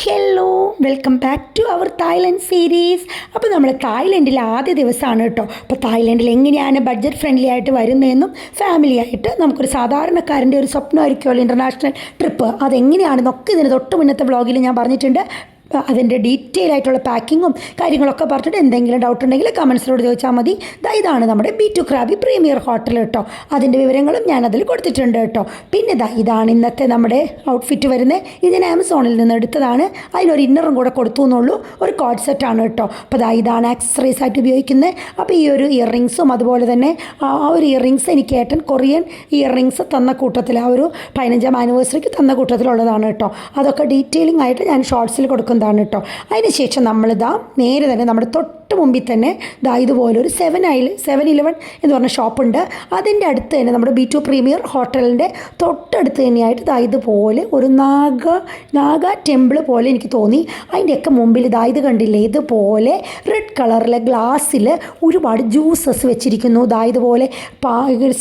Hello, welcome back to our Thailand series. അപ്പോൾ നമ്മൾ തായ്ലൻഡിൽ ആദ്യ ദിവസമാണ് കേട്ടോ. അപ്പോൾ തായ്ലൻഡിൽ എങ്ങനെയാണ് ബഡ്ജറ്റ് ഫ്രണ്ട്ലി ആയിട്ട് വരുന്നതെന്നും ഫാമിലി ആയിട്ട് നമുക്കൊരു സാധാരണക്കാരൻ്റെ ഒരു സ്വപ്നമായിരിക്കുമല്ലോ ഇൻ്റർനാഷണൽ ട്രിപ്പ്, അതെങ്ങനെയാണെന്നൊക്കെ ഇതിന് തൊട്ട് മുന്നത്തെ വ്ളോഗിൽ ഞാൻ പറഞ്ഞിട്ടുണ്ട്. അതിൻ്റെ ഡീറ്റെയിൽ ആയിട്ടുള്ള പാക്കിങ്ങും കാര്യങ്ങളൊക്കെ പറഞ്ഞിട്ട് എന്തെങ്കിലും ഡൗട്ട് ഉണ്ടെങ്കിൽ കമൻസിലോട് ചോദിച്ചാൽ മതി. ഇതാണ് നമ്മുടെ B2 ക്രാബി പ്രീമിയർ ഹോട്ടൽ കേട്ടോ. അതിൻ്റെ വിവരങ്ങളും ഞാനതിൽ കൊടുത്തിട്ടുണ്ട് കേട്ടോ. പിന്നെ ഇതാണ് ഇന്നത്തെ നമ്മുടെ ഔട്ട്ഫിറ്റ് വരുന്നത്. ഇതിന് ആമസോണിൽ നിന്ന് എടുത്തതാണ്. അതിനൊരു ഇന്നറും കൂടെ കൊടുത്തു എന്നുള്ളൂ. ഒരു കോഡ് സെറ്റാണ് കേട്ടോ. അപ്പോൾ ഇതാണ് ആക്സസറീസ് ആയിട്ട് ഉപയോഗിക്കുന്നത്. അപ്പോൾ ഈ ഒരു ഇയർ റിങ്സും അതുപോലെ തന്നെ ആ ഒരു ഇയർ റിങ്സ് എനിക്ക് ഏട്ടൻ കൊറിയൻ ഇയർ റിങ്സ് തന്ന കൂട്ടത്തിൽ, ആ ഒരു 15ാം ആനിവേഴ്സറിക്ക് തന്ന കൂട്ടത്തിലുള്ളതാണ് കേട്ടോ. അതൊക്കെ ഡീറ്റെയിലിംഗ് ആയിട്ട് ഞാൻ ഷോർട്സിൽ കൊടുക്കുന്നതാണ് കേട്ടോ. അതിനുശേഷം നമ്മളിതാ നേരെ തന്നെ നമ്മുടെ തൊട്ട് മുമ്പിൽ തന്നെ ഇതുപോലെ ഒരു 7-Eleven എന്ന് പറഞ്ഞ ഷോപ്പുണ്ട്. അതിൻ്റെ അടുത്ത് തന്നെ നമ്മുടെ B2 പ്രീമിയർ ഹോട്ടലിൻ്റെ തൊട്ടടുത്ത് തന്നെയായിട്ട് ഇതുപോലെ ഒരു നാഗ ടെമ്പിൾ പോലെ എനിക്ക് തോന്നി. അതിൻ്റെയൊക്കെ മുമ്പിൽ ഇത് കണ്ടില്ലേ, ഇതുപോലെ റെഡ് കളറിലെ ഗ്ലാസ്സിൽ ഒരുപാട് ജ്യൂസസ് വെച്ചിരിക്കുന്നു. ഇതുപോലെ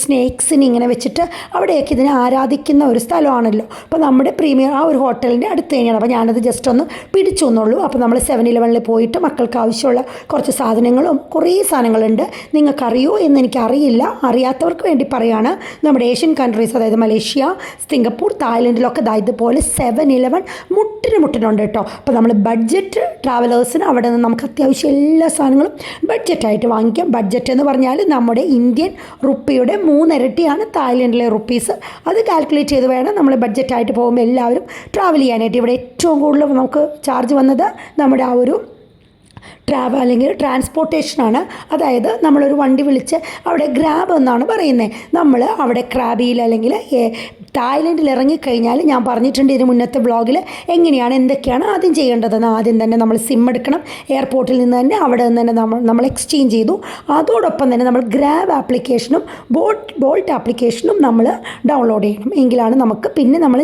സ്നേക്സിന് ഇങ്ങനെ വെച്ചിട്ട് അവിടെയൊക്കെ ഇതിനെ ആരാധിക്കുന്ന ഒരു സ്ഥലമാണല്ലോ. അപ്പോൾ നമ്മുടെ പ്രീമിയർ ആ ഒരു ഹോട്ടലിൻ്റെ അടുത്ത് തന്നെയാണ്. അപ്പോൾ ഞാനത് ജസ്റ്റ് ഒന്ന് പിടിച്ചു എന്നുള്ളൂ. അപ്പോൾ നമ്മൾ 7-Eleven പോയിട്ട് മക്കൾക്ക് ആവശ്യമുള്ള കുറച്ച് സാധനങ്ങളും കുറേ സാധനങ്ങളുണ്ട്. നിങ്ങൾക്കറിയോ എന്ന് എനിക്കറിയില്ല, അറിയാത്തവർക്ക് വേണ്ടി പറയുകയാണ്. നമ്മുടെ ഏഷ്യൻ കൺട്രീസ്, അതായത് മലേഷ്യ, സിംഗപ്പൂർ, തായ്ലൻഡിലൊക്കെ ഇതുപോലെ 7-Eleven മുട്ടിനുണ്ട് കേട്ടോ. അപ്പോൾ നമ്മൾ ബഡ്ജറ്റ് ട്രാവലേഴ്സിന് അവിടെ നിന്ന് നമുക്ക് അത്യാവശ്യം എല്ലാ സാധനങ്ങളും ബഡ്ജറ്റായിട്ട് വാങ്ങിക്കാം. ബഡ്ജറ്റ് എന്ന് പറഞ്ഞാൽ നമ്മുടെ ഇന്ത്യൻ റുപ്പിയുടെ 3 ഇരട്ടിയാണ് തായ്ലൻഡിലെ റുപ്പീസ്. അത് കാൽക്കുലേറ്റ് ചെയ്ത് വേണം നമ്മൾ ബഡ്ജറ്റായിട്ട് പോകുമ്പോൾ എല്ലാവരും ട്രാവൽ ചെയ്യാനായിട്ട്. ഇവിടെ ഏറ്റവും കൂടുതൽ നമുക്ക് ചാർജ് വന്നത് നമ്മുടെ ആ ഒരു അല്ലെങ്കിൽ ട്രാൻസ്പോർട്ടേഷനാണ്. അതായത് നമ്മളൊരു വണ്ടി വിളിച്ച് അവിടെ ഗ്രാബ് എന്നാണ് പറയുന്നത്. നമ്മൾ അവിടെ ക്രാബിയിൽ അല്ലെങ്കിൽ തായ്ലൻഡിൽ ഇറങ്ങിക്കഴിഞ്ഞാൽ ഞാൻ പറഞ്ഞിട്ടുണ്ട് ഇതിന് മുന്നത്തെ വ്ളോഗിൽ എന്തൊക്കെയാണ് ആദ്യം ചെയ്യേണ്ടതെന്ന്. ആദ്യം തന്നെ നമ്മൾ സിം എടുക്കണം. എയർപോർട്ടിൽ നിന്ന് തന്നെ അവിടെ നിന്ന് തന്നെ നമ്മൾ എക്സ്ചേഞ്ച് ചെയ്തു. അതോടൊപ്പം തന്നെ നമ്മൾ ഗ്രാബ് ആപ്ലിക്കേഷനും ബോൾട്ട് ആപ്ലിക്കേഷനും നമ്മൾ ഡൗൺലോഡ് ചെയ്യണം. എങ്കിലാണ് നമുക്ക് പിന്നെ നമ്മൾ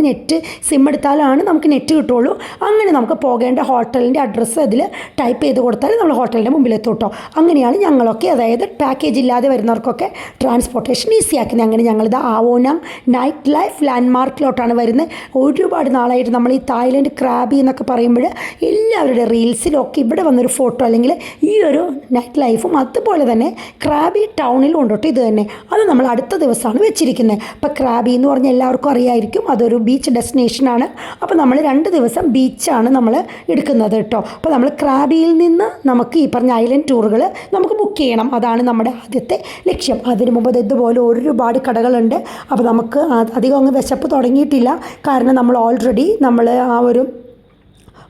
സിം എടുത്താലാണ് നമുക്ക് നെറ്റ് കിട്ടുള്ളൂ. അങ്ങനെ നമുക്ക് പോകേണ്ട ഹോട്ടലിൻ്റെ അഡ്രസ്സ് അതിൽ ടൈപ്പ് ചെയ്ത് കൊടുത്താൽ നമ്മൾ ഹോട്ടലിൻ്റെ മുമ്പിലെത്തും കേട്ടോ. അങ്ങനെയാണ് ഞങ്ങളൊക്കെ, അതായത് പാക്കേജ് ഇല്ലാതെ വരുന്നവർക്കൊക്കെ ട്രാൻസ്പോർട്ടേഷൻ ഈസി ആക്കുന്നത്. അങ്ങനെ ഞങ്ങളിത് ആവോനാങ് നൈറ്റ് ലൈഫ് ലാൻഡ്മാർക്കിലോട്ടാണ് വരുന്നത്. ഒരുപാട് നാളായിട്ട് നമ്മൾ ഈ തായ്ലൻഡ് ക്രാബി എന്നൊക്കെ പറയുമ്പോൾ എല്ലാവരുടെ റീൽസിലൊക്കെ ഇവിടെ വന്നൊരു ഫോട്ടോ അല്ലെങ്കിൽ ഈ ഒരു നൈറ്റ് ലൈഫും അതുപോലെ തന്നെ ക്രാബി ടൗണിലും ഉണ്ട് കേട്ടോ. ഇത് തന്നെ അത് നമ്മൾ അടുത്ത ദിവസമാണ് വെച്ചിരിക്കുന്നത്. അപ്പോൾ ക്രാബി എന്ന് പറഞ്ഞാൽ എല്ലാവർക്കും അറിയായിരിക്കും, അതൊരു ബീച്ച് ഡെസ്റ്റിനേഷനാണ്. അപ്പോൾ നമ്മൾ 2 ദിവസം ബീച്ചാണ് നമ്മൾ എടുക്കുന്നത് കേട്ടോ. അപ്പോൾ നമ്മൾ ക്രാബിയിൽ നിന്ന് നമുക്ക് ഈ പറഞ്ഞ ഐലൻഡ് ടൂറുകൾ നമുക്ക് ബുക്ക് ചെയ്യണം. അതാണ് നമ്മുടെ ആദ്യത്തെ ലക്ഷ്യം. അതിന് മുമ്പ് ഇതുപോലെ ഒരുപാട് കടകളുണ്ട്. അപ്പോൾ നമുക്ക് അധികം അങ്ങ് വിശപ്പ് തുടങ്ങിയിട്ടില്ല. കാരണം നമ്മൾ ഓൾറെഡി ആ ഒരു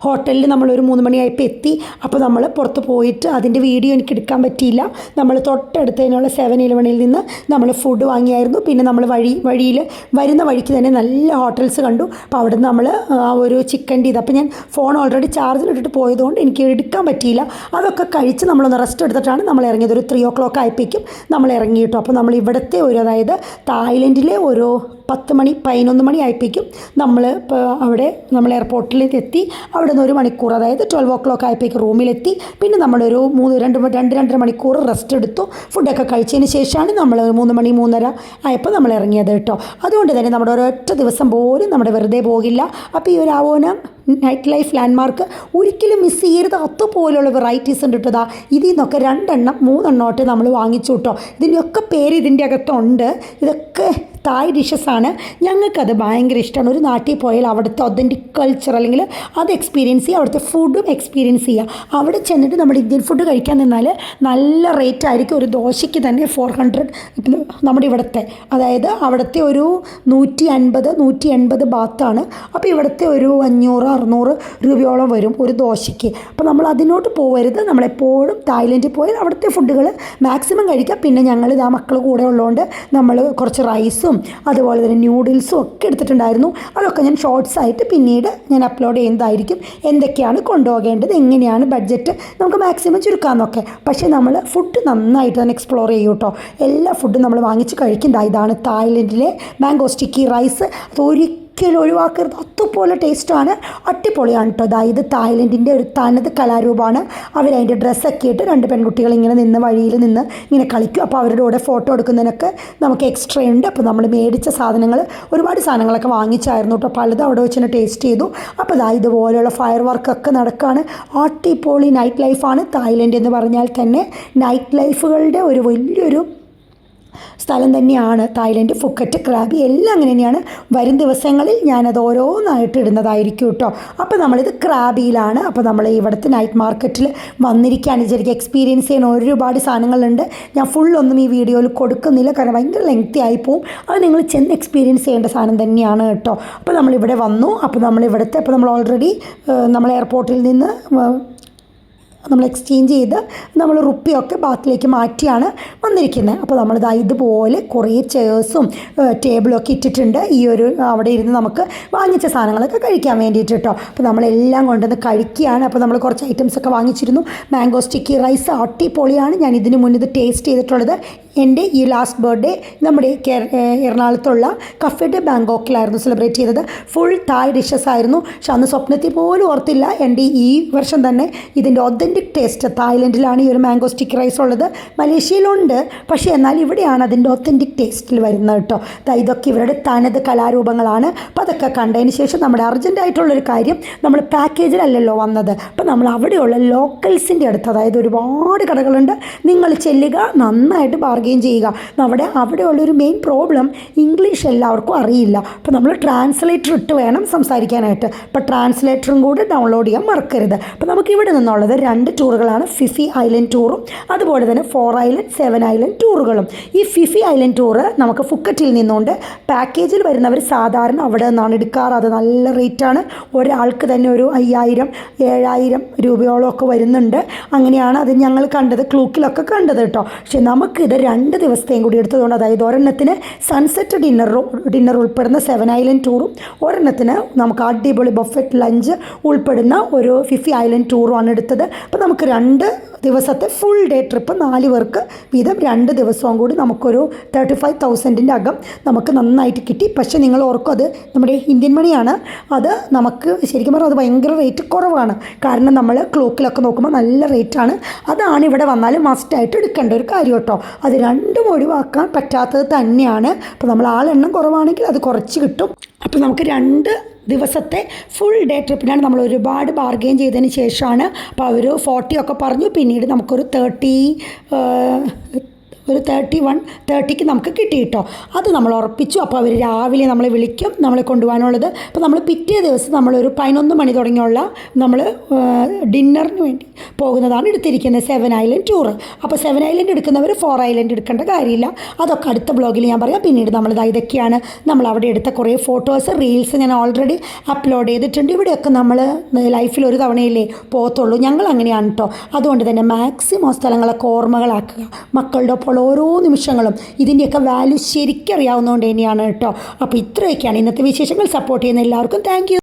ഹോട്ടലിൽ നമ്മളൊരു 3 മണിയായപ്പോൾ എത്തി. അപ്പോൾ നമ്മൾ പുറത്ത് പോയിട്ട് അതിൻ്റെ വീഡിയോ എനിക്ക് എടുക്കാൻ പറ്റിയില്ല. നമ്മൾ തൊട്ടടുത്ത് തന്നെയുള്ള 7-Eleven നിന്ന് നമ്മൾ ഫുഡ് വാങ്ങിയായിരുന്നു. പിന്നെ നമ്മൾ വഴിയിൽ വരുന്ന വഴിക്ക് തന്നെ നല്ല ഹോട്ടൽസ് കണ്ടു. അപ്പോൾ അവിടെ നിന്ന് നമ്മൾ ആ ഒരു ചിക്കൻ്റെ അപ്പോൾ ഞാൻ ഫോൺ ഓൾറെഡി ചാർജിലിട്ടിട്ട് പോയതുകൊണ്ട് എനിക്ക് എടുക്കാൻ പറ്റിയില്ല. അതൊക്കെ കഴിച്ച് നമ്മളൊന്ന് റെസ്റ്റ് എടുത്തിട്ടാണ് നമ്മൾ ഇറങ്ങിയത്. ഒരു 3 o'clock ആയപ്പോഴേക്കും നമ്മൾ ഇറങ്ങി കേട്ടോ. അപ്പോൾ നമ്മൾ ഇവിടുത്തെ അതായത് തായ്ലൻഡിലെ ഒരു 10 മണി 11 മണി ആയപ്പോഴേക്കും നമ്മൾ അവിടെ നമ്മൾ എയർപോർട്ടിൽ എത്തി. അവിടെ നിന്ന് 1 മണിക്കൂർ, അതായത് 12 o'clock ആയപ്പോഴേക്കും റൂമിലെത്തി. പിന്നെ നമ്മളൊരു 2-2.5 മണിക്കൂർ റെസ്റ്റ് എടുത്തു. ഫുഡൊക്കെ കഴിച്ചതിന് ശേഷമാണ് നമ്മൾ 3 മണി 3:30 ആയപ്പോൾ നമ്മൾ ഇറങ്ങിയത് കേട്ടോ. അതുകൊണ്ട് തന്നെ നമ്മുടെ ഒരൊറ്റ ദിവസം പോലും നമ്മുടെ വെറുതെ പോകില്ല. അപ്പോൾ ഈ ഒരു ആവോനാങ് നൈറ്റ് ലൈഫ് ലാൻഡ്മാർക്ക് ഒരിക്കലും മിസ് ചെയ്യരുത്. അതുപോലുള്ള വെറൈറ്റീസ് ഉണ്ട് കേട്ടോ. ഇതിൽ നിന്നൊക്കെ 2-3 നമ്മൾ വാങ്ങിച്ചു കേട്ടോ. ഇതിൻ്റെയൊക്കെ പേര് ഇതിൻ്റെ അകത്തുണ്ട്. ഇതൊക്കെ തായ് ഡിഷസാണ്. ഞങ്ങൾക്കത് ഭയങ്കര ഇഷ്ടമാണ്. ഒരു നാട്ടിൽ പോയാൽ അവിടുത്തെ ഒതൻറ്റിക് കൾച്ചർ അല്ലെങ്കിൽ അത് എക്സ്പീരിയൻസ് ചെയ്യുക, അവിടുത്തെ ഫുഡും എക്സ്പീരിയൻസ് ചെയ്യുക. അവിടെ ചെന്നിട്ട് നമ്മൾ ഇന്ത്യൻ ഫുഡ് കഴിക്കാൻ നിന്നാൽ നല്ല റേറ്റ് ആയിരിക്കും. ഒരു ദോശയ്ക്ക് തന്നെ 400 നമ്മുടെ ഇവിടുത്തെ, അതായത് അവിടുത്തെ ഒരു 150-180 ബാത്താണ്. അപ്പോൾ ഇവിടുത്തെ ഒരു 500-600 രൂപയോളം വരും ഒരു ദോശയ്ക്ക്. അപ്പോൾ നമ്മൾ അതിനോട്ട് പോകരുത്. നമ്മളെപ്പോഴും തായ്ലൻഡിൽ പോയാൽ അവിടുത്തെ ഫുഡുകൾ മാക്സിമം കഴിക്കുക. പിന്നെ ഞങ്ങൾ മക്കൾ കൂടെ ഉള്ളതുകൊണ്ട് നമ്മൾ കുറച്ച് റൈസും അതുപോലെ തന്നെ ന്യൂഡിൽസും ഒക്കെ എടുത്തിട്ടുണ്ടായിരുന്നു. അതൊക്കെ ഞാൻ ഷോർട്സ് ആയിട്ട് പിന്നീട് ഞാൻ അപ്ലോഡ് ചെയ്യുന്നതായിരിക്കും. എന്തൊക്കെയാണ് കൊണ്ടുപോകേണ്ടത്, എങ്ങനെയാണ് ബഡ്ജറ്റ് നമുക്ക് മാക്സിമം ചുരുക്കാമെന്നൊക്കെ. പക്ഷേ നമ്മൾ ഫുഡ് നന്നായിട്ട് തന്നെ എക്സ്പ്ലോർ ചെയ്യും കേട്ടോ. എല്ലാ ഫുഡും നമ്മൾ വാങ്ങിച്ച് കഴിക്കും. ഇതാണ് തായ്ലൻഡിലെ മാംഗോ സ്റ്റിക്കി റൈസ്. അത് ഒരിക്കലും ഒഴിവാക്കരുത്, അതുപോലെ ടേസ്റ്റാണ്, അടിപൊളിയാണ് കേട്ടോ. അതായത് തായ്ലൻഡിൻ്റെ ഒരു തനത് കലാരൂപമാണ്. അവരതിൻ്റെ ഡ്രസ്സൊക്കെ ഇട്ട് 2 പെൺകുട്ടികൾ ഇങ്ങനെ നിന്ന് വഴിയിൽ നിന്ന് ഇങ്ങനെ കളിക്കും. അപ്പോൾ അവരുടെ കൂടെ ഫോട്ടോ എടുക്കുന്നതിനൊക്കെ നമുക്ക് എക്സ്ട്രാ ഉണ്ട്. അപ്പോൾ നമ്മൾ മേടിച്ച സാധനങ്ങൾ ഒരുപാട് സാധനങ്ങളൊക്കെ വാങ്ങിച്ചായിരുന്നു കേട്ടോ. പലതും അവിടെ വെച്ച് തന്നെ ടേസ്റ്റ് ചെയ്തു. അപ്പോൾ ഇതുപോലെയുള്ള ഫയർ വർക്കൊക്കെ നടക്കുകയാണ്. അടിപൊളി നൈറ്റ് ലൈഫാണ്. തായ്ലൻഡ് എന്ന് പറഞ്ഞാൽ തന്നെ നൈറ്റ് ലൈഫുകളുടെ ഒരു വലിയൊരു സ്ഥലം തന്നെയാണ് തായ്ലൻഡ്. ഫുക്കറ്റ്, ക്രാബി എല്ലാം അങ്ങനെ തന്നെയാണ്. വരും ദിവസങ്ങളിൽ ഞാനത് ഓരോന്നായിട്ട് ഇടുന്നതായിരിക്കും കേട്ടോ. അപ്പോൾ നമ്മളിത് ക്രാബിയിലാണ്. അപ്പോൾ നമ്മൾ ഇവിടുത്തെ നൈറ്റ് മാർക്കറ്റിൽ വന്നിരിക്കുകയാണ്. ശരിക്കും എക്സ്പീരിയൻസ് ചെയ്യാൻ ഒരുപാട് സാധനങ്ങളുണ്ട്. ഞാൻ ഫുള്ളൊന്നും ഈ വീഡിയോയിൽ കൊടുക്കുന്നില്ല, കാരണം ഭയങ്കര ലെങ്തി ആയിപ്പോവും. അത് നിങ്ങൾ ചെന്ന് എക്സ്പീരിയൻസ് ചെയ്യേണ്ട സാധനം തന്നെയാണ് കേട്ടോ. അപ്പോൾ നമ്മളിവിടെ വന്നു. അപ്പോൾ നമ്മൾ ഓൾറെഡി നമ്മൾ എയർപോർട്ടിൽ നിന്ന് നമ്മൾ എക്സ്ചേഞ്ച് ചെയ്ത് നമ്മൾ റുപ്പിയൊക്കെ ബാത്തിലേക്ക് മാറ്റിയാണ് വന്നിരിക്കുന്നത്. അപ്പോൾ നമ്മളിതാ ഇതുപോലെ കുറേ ചെയേഴ്സും ടേബിളൊക്കെ ഇട്ടിട്ടുണ്ട്. ഈ ഒരു അവിടെ ഇരുന്ന് നമുക്ക് വാങ്ങിച്ച സാധനങ്ങളൊക്കെ കഴിക്കാൻ വേണ്ടിയിട്ട് കേട്ടോ. അപ്പോൾ നമ്മളെല്ലാം കൊണ്ടുവന്ന് കഴിക്കുകയാണ്. അപ്പോൾ നമ്മൾ കുറച്ച് ഐറ്റംസൊക്കെ വാങ്ങിച്ചിരുന്നു. മാംഗോ സ്റ്റിക്കി റൈസ് അടിപൊളിയാണ്. ഞാൻ ഇതിന് മുന്നേ ഇത് ടേസ്റ്റ് ചെയ്തിട്ടുള്ളത് എൻ്റെ ഈ ലാസ്റ്റ് ബർത്ത്ഡേ നമ്മുടെ എറണാകുളത്തുള്ള കഫേ ഡെ ബാങ്കോക്കിലായിരുന്നു സെലിബ്രേറ്റ് ചെയ്തത്. ഫുൾ തായ് ഡിഷസ് ആയിരുന്നു. പക്ഷെ അന്ന് സ്വപ്നത്തിൽ പോലും ഓർത്തില്ല എൻ്റെ ഈ വർഷം തന്നെ ഇതിൻ്റെ ഒതൻറ്റിക് ടേസ്റ്റ്. തായ്ലൻഡിലാണ് ഈ ഒരു മാംഗോ സ്റ്റിക്കി റൈസ് ഉള്ളത്, മലേഷ്യയിലുണ്ട്, പക്ഷേ എന്നാൽ ഇവിടെയാണ് അതിൻ്റെ ഒത്തൻറ്റിക് ടേസ്റ്റിൽ വരുന്നത് കേട്ടോ. ഇതൊക്കെ ഇവരുടെ തനത് കലാരൂപങ്ങളാണ്. അപ്പോൾ അതൊക്കെ കണ്ടതിന് ശേഷം നമ്മുടെ അർജൻറ്റായിട്ടുള്ളൊരു കാര്യം, നമ്മൾ പാക്കേജിലല്ലല്ലോ വന്നത്. അപ്പോൾ നമ്മൾ അവിടെയുള്ള ലോക്കൽസിൻ്റെ അടുത്ത്, അതായത് ഒരുപാട് കടകളുണ്ട്, നിങ്ങൾ ചെല്ലുക, നന്നായിട്ട് ബാർഗെയിൻ ചെയ്യുക. അവിടെയുള്ളൊരു മെയിൻ പ്രോബ്ലം ഇംഗ്ലീഷ് എല്ലാവർക്കും അറിയില്ല. അപ്പോൾ നമ്മൾ ട്രാൻസ്ലേറ്റർ ഇട്ട് വേണം സംസാരിക്കാനായിട്ട്. അപ്പോൾ ട്രാൻസ്ലേറ്ററും കൂടെ ഡൗൺലോഡ് ചെയ്യാൻ മറക്കരുത്. അപ്പോൾ നമുക്ക് ഇവിടെ നിന്നുള്ളത് 2 ടൂറുകളാണ്. ഫിഫി ഐലൻഡ് ടൂറും അതുപോലെ തന്നെ 4 ഐലൻഡ് 7 ഐലൻഡ് ടൂറുകളും. ഈ ഫിഫി ഐലൻഡ് ടൂറ് നമുക്ക് ഫുക്കറ്റിൽ നിന്നുകൊണ്ട് പാക്കേജിൽ വരുന്നവർ സാധാരണ അവിടെ നിന്നാണ് എടുക്കാറ്. അത് നല്ല റേറ്റാണ്. ഒരാൾക്ക് തന്നെ ഒരു 5000-7000 രൂപയോളം ഒക്കെ വരുന്നുണ്ട്. അങ്ങനെയാണ് അത് ഞങ്ങൾ കണ്ടത്, ക്ലൂക്കിലൊക്കെ കണ്ടത് കേട്ടോ. പക്ഷേ നമുക്കിത് 2 ദിവസത്തെയും കൂടി എടുത്തതുകൊണ്ട്, അതായത് ഒരെണ്ണത്തിന് സൺസെറ്റ് ഡിന്നർ ഉൾപ്പെടുന്ന 7 ഐലൻഡ് ടൂറും ഒരെണ്ണത്തിന് നമുക്ക് അടിപൊളി ബഫറ്റ് ലഞ്ച് ഉൾപ്പെടുന്ന ഒരു ഫിഫി ഐലൻഡ് ടൂറുമാണ് എടുത്തത്. അപ്പോൾ നമുക്ക് 2 ദിവസത്തെ ഫുൾ ഡേ ട്രിപ്പ് 4 പേർക്ക് വീതം 2 ദിവസവും കൂടി നമുക്കൊരു 35,000-ൻ്റെ അകം നമുക്ക് നന്നായിട്ട് കിട്ടി. പക്ഷേ നിങ്ങൾ ഓർക്കും, അത് നമ്മുടെ ഇന്ത്യൻ മണിയാണ്. അത് നമുക്ക് ശരിക്കും പറഞ്ഞാൽ അത് ഭയങ്കര റേറ്റ് കുറവാണ്. കാരണം നമ്മൾ ക്ലോക്കിലൊക്കെ നോക്കുമ്പോൾ നല്ല റേറ്റാണ്. അതാണ് ഇവിടെ വന്നാൽ മസ്റ്റായിട്ട് എടുക്കേണ്ട ഒരു കാര്യം കേട്ടോ. അത് രണ്ടും ഒഴിവാക്കാൻ പറ്റാത്തത് തന്നെയാണ്. അപ്പോൾ നമ്മൾ ആളെണ്ണം കുറവാണെങ്കിൽ അത് കുറച്ച് കിട്ടും. അപ്പോൾ നമുക്ക് 2 ദിവസത്തെ ഫുൾ ഡേ ട്രിപ്പിനാണ് നമ്മൾ ഒരുപാട് ബാർഗെയിൻ ചെയ്തതിന് ശേഷമാണ്. അപ്പോൾ അവർ 40 ഒക്കെ പറഞ്ഞു. പിന്നീട് നമുക്കൊരു 30ക്ക് നമുക്ക് കിട്ടി കേട്ടോ. അത് നമ്മൾ ഉറപ്പിച്ചു. അപ്പോൾ അവർ രാവിലെ നമ്മളെ വിളിക്കും, നമ്മളെ കൊണ്ടുപോകാനുള്ളത്. അപ്പോൾ നമ്മൾ പിറ്റേ ദിവസം നമ്മളൊരു 11 മണി തുടങ്ങിയുള്ള നമ്മൾ ഡിന്നറിന് വേണ്ടി പോകുന്നതാണ് എടുത്തിരിക്കുന്നത് 7 ഐലൻഡ് ടൂറ്. അപ്പോൾ 7 ഐലൻഡ് എടുക്കുന്നവർ 4 ഐലൻഡ് എടുക്കേണ്ട കാര്യമില്ല. അതൊക്കെ അടുത്ത ബ്ലോഗിൽ ഞാൻ പറയാം. പിന്നീട് ഇതൊക്കെയാണ് നമ്മൾ അവിടെ എടുത്ത കുറേ ഫോട്ടോസ്, റീൽസ് ഞാൻ ഓൾറെഡി അപ്ലോഡ് ചെയ്തിട്ടുണ്ട്. ഇവിടെയൊക്കെ നമ്മൾ ലൈഫിൽ ഒരു തവണയല്ലേ പോകത്തുള്ളൂ. ഞങ്ങൾ അങ്ങനെയാണ് കേട്ടോ. അതുകൊണ്ട് തന്നെ മാക്സിമം സ്ഥലങ്ങളൊക്കെ ഓർമ്മകളാക്കുക. മക്കളുടെ ഒപ്പം ഓരോ നിമിഷങ്ങളും ഇതിൻ്റെയൊക്കെ വാല്യൂ ശരിക്കും അറിയാവുന്നതുകൊണ്ട് തന്നെയാണ് കേട്ടോ. അപ്പോൾ ഇത്രയൊക്കെയാണ് ഇന്നത്തെ വിശേഷങ്ങൾ. സപ്പോർട്ട് ചെയ്യുന്ന എല്ലാവർക്കും താങ്ക് യു.